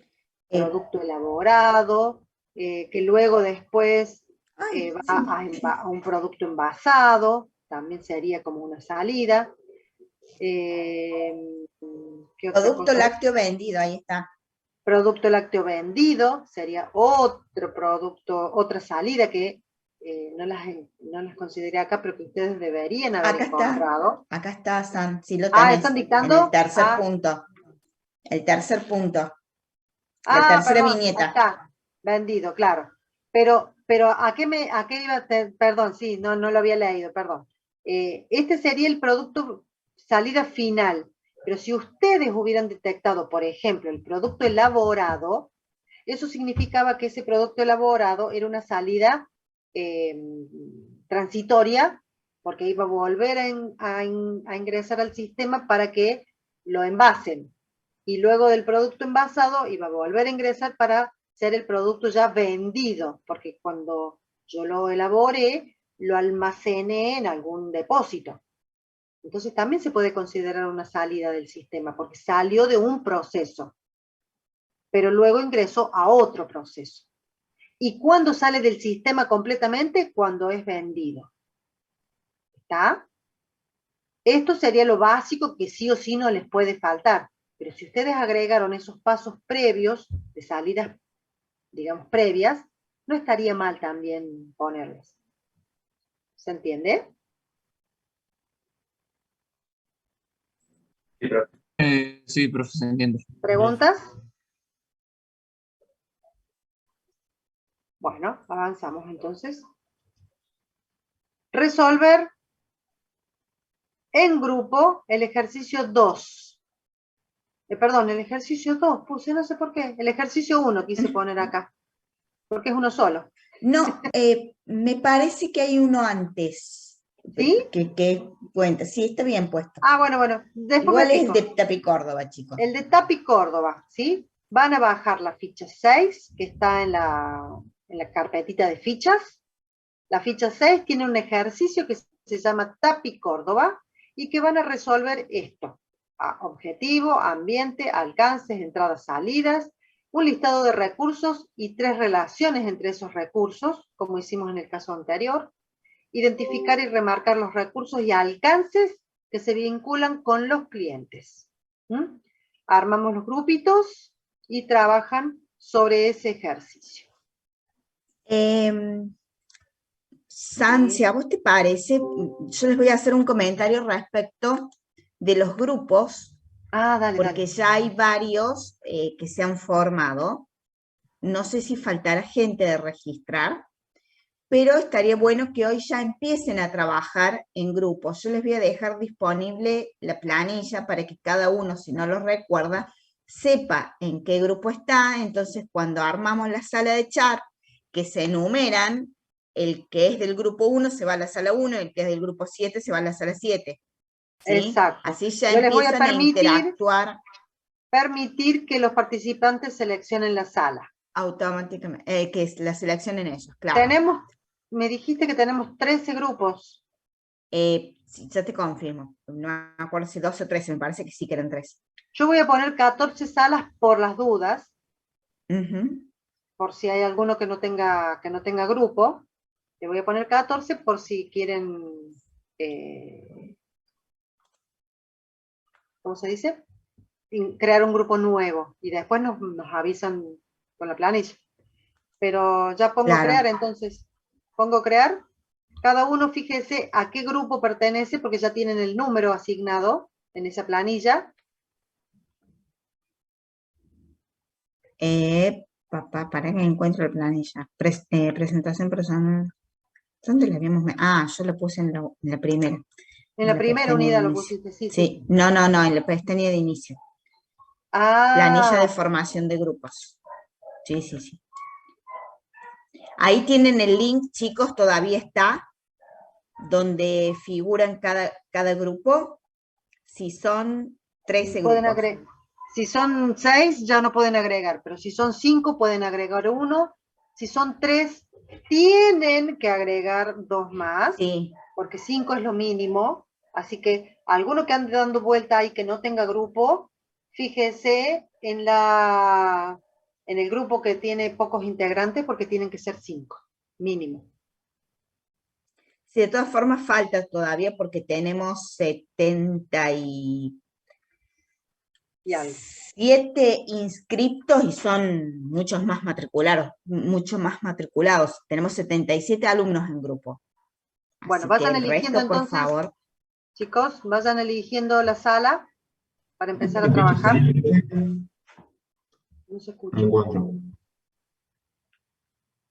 [SPEAKER 1] Producto elaborado, que luego después va a un producto envasado, también sería como una salida. ¿Qué otra
[SPEAKER 2] Producto
[SPEAKER 1] cosa?
[SPEAKER 2] lácteo vendido, ahí está.
[SPEAKER 1] Producto lácteo vendido sería otro producto, otra salida que no las consideré acá, pero que ustedes deberían haber encontrado.
[SPEAKER 2] Acá está, San, si lo tenés.
[SPEAKER 1] ¿Están dictando?
[SPEAKER 2] En el tercer punto. El tercer punto. La tercera
[SPEAKER 1] perdón,
[SPEAKER 2] viñeta.
[SPEAKER 1] Está, vendido, claro. Pero ¿a qué iba? Perdón, sí, no lo había leído, perdón. Este sería el producto salida final. Pero si ustedes hubieran detectado, por ejemplo, el producto elaborado, eso significaba que ese producto elaborado era una salida transitoria, porque iba a volver a ingresar al sistema para que lo envasen. Y luego del producto envasado iba a volver a ingresar para ser el producto ya vendido, porque cuando yo lo elaboré, lo almacené en algún depósito. Entonces también se puede considerar una salida del sistema, porque salió de un proceso, pero luego ingresó a otro proceso. ¿Y cuándo sale del sistema completamente? Cuando es vendido. ¿Está? Esto sería lo básico que sí o sí no les puede faltar. Pero si ustedes agregaron esos pasos previos, de salidas, digamos, previas, no estaría mal también ponerlos. ¿Se entiende?
[SPEAKER 6] Sí, profe.
[SPEAKER 3] Sí, profe, se entiende.
[SPEAKER 1] ¿Preguntas? Bueno, avanzamos entonces. Resolver en grupo el ejercicio 2. Perdón, el ejercicio 2 puse, no sé por qué. El ejercicio 1 quise poner acá, porque es uno solo.
[SPEAKER 2] No, me parece que hay uno antes.
[SPEAKER 1] ¿Sí?
[SPEAKER 2] Que cuenta. Sí, está bien puesto.
[SPEAKER 1] Ah, bueno, después
[SPEAKER 2] Igual
[SPEAKER 1] me
[SPEAKER 2] es
[SPEAKER 1] fijo.
[SPEAKER 2] de Tapi Córdoba, chicos.
[SPEAKER 1] El de Tapi Córdoba, ¿sí? Van a bajar la ficha 6, que está en la carpetita de fichas. La ficha 6 tiene un ejercicio que se llama Tapi Córdoba y que van a resolver esto. Objetivo, ambiente, alcances, entradas, salidas, un listado de recursos y 3 relaciones entre esos recursos, como hicimos en el caso anterior. Identificar y remarcar los recursos y alcances que se vinculan con los clientes. Armamos los grupitos y trabajan sobre ese ejercicio.
[SPEAKER 2] Sansi, ¿a vos te parece? Yo les voy a hacer un comentario respecto de los grupos,
[SPEAKER 1] Dale,
[SPEAKER 2] porque ya hay varios que se han formado. No sé si faltará gente de registrar, pero estaría bueno que hoy ya empiecen a trabajar en grupos. Yo les voy a dejar disponible la planilla para que cada uno, si no lo recuerda, sepa en qué grupo está. Entonces, cuando armamos la sala de chat, que se enumeran, el que es del grupo 1 se va a la sala 1, el que es del grupo 7 se va a la sala 7. ¿Sí?
[SPEAKER 1] Exacto.
[SPEAKER 2] Así ya
[SPEAKER 1] Yo les voy a
[SPEAKER 2] empiezan a interactuar
[SPEAKER 1] permitir que los participantes seleccionen la sala.
[SPEAKER 2] automáticamente, que es la selección en ellos, claro.
[SPEAKER 1] Me dijiste que tenemos 13 grupos.
[SPEAKER 2] Sí, ya te confirmo, no me acuerdo si 12 o 13, me parece que sí que eran 13.
[SPEAKER 1] Yo voy a poner 14 salas por las dudas, por si hay alguno que no tenga grupo. Le voy a poner 14 por si quieren, ¿cómo se dice? Crear un grupo nuevo y después nos avisan con la planilla. Pero ya pongo
[SPEAKER 2] Claro.
[SPEAKER 1] crear, entonces. Pongo crear. Cada uno fíjese a qué grupo pertenece porque ya tienen el número asignado en esa planilla.
[SPEAKER 2] Para que encuentro la planilla. Presentación personal. ¿Dónde la habíamos? Yo la puse en la primera.
[SPEAKER 1] En la primera
[SPEAKER 2] pestaña
[SPEAKER 1] unidad
[SPEAKER 2] de
[SPEAKER 1] lo
[SPEAKER 2] inicio.
[SPEAKER 1] pusiste, sí.
[SPEAKER 2] Sí, no, en la pestaña de inicio. Planilla de formación de grupos. Sí. Ahí tienen el link, chicos, todavía está, donde figuran cada grupo. Si son 13 grupos.
[SPEAKER 1] Si son 6 ya no pueden agregar, pero si son 5 pueden agregar 1. Si son 3 tienen que agregar 2 más,
[SPEAKER 2] sí,
[SPEAKER 1] porque 5 es lo mínimo. Así que alguno que ande dando vuelta ahí que no tenga grupo, fíjese en el grupo que tiene pocos integrantes porque tienen que ser 5, mínimo.
[SPEAKER 2] Sí, de todas formas falta todavía porque tenemos 77 inscriptos y son mucho más matriculados. Tenemos 77 alumnos en grupo.
[SPEAKER 1] Bueno,
[SPEAKER 2] Así
[SPEAKER 1] vayan
[SPEAKER 2] que el
[SPEAKER 1] eligiendo
[SPEAKER 2] resto,
[SPEAKER 1] entonces,
[SPEAKER 2] por favor.
[SPEAKER 1] chicos, vayan eligiendo la sala para empezar a trabajar. No se escucha.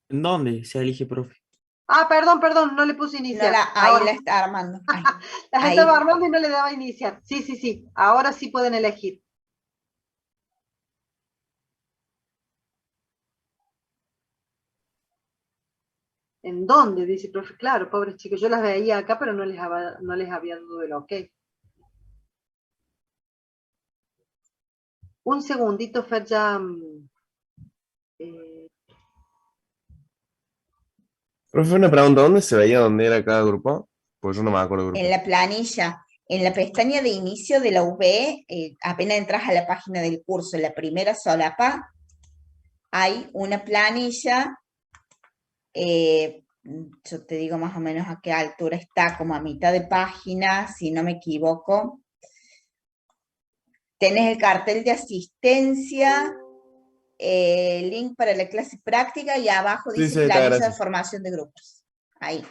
[SPEAKER 10] ¿En dónde se elige, profe?
[SPEAKER 1] Perdón, no le puse iniciar.
[SPEAKER 2] Ahí la está armando.
[SPEAKER 1] Las estaba armando y no le daba iniciar. Sí. Ahora sí pueden elegir. ¿En dónde? Dice, profe. Claro, pobres chicos. Yo las veía acá, pero no les había dado el ok. Un segundito, Fer, ya...
[SPEAKER 5] Profe, una pregunta, ¿dónde se veía dónde era cada grupo? Pues yo no me acuerdo.
[SPEAKER 2] En la planilla, en la pestaña de inicio de la UB, apenas entras a la página del curso, en la primera solapa, hay una planilla yo te digo más o menos a qué altura está, como a mitad de página, si no me equivoco. Tenés el cartel de asistencia, link para la clase práctica y abajo
[SPEAKER 5] Sí,
[SPEAKER 2] dice
[SPEAKER 5] sí, está,
[SPEAKER 2] planilla de
[SPEAKER 5] gracias.
[SPEAKER 2] formación de grupos. Ahí.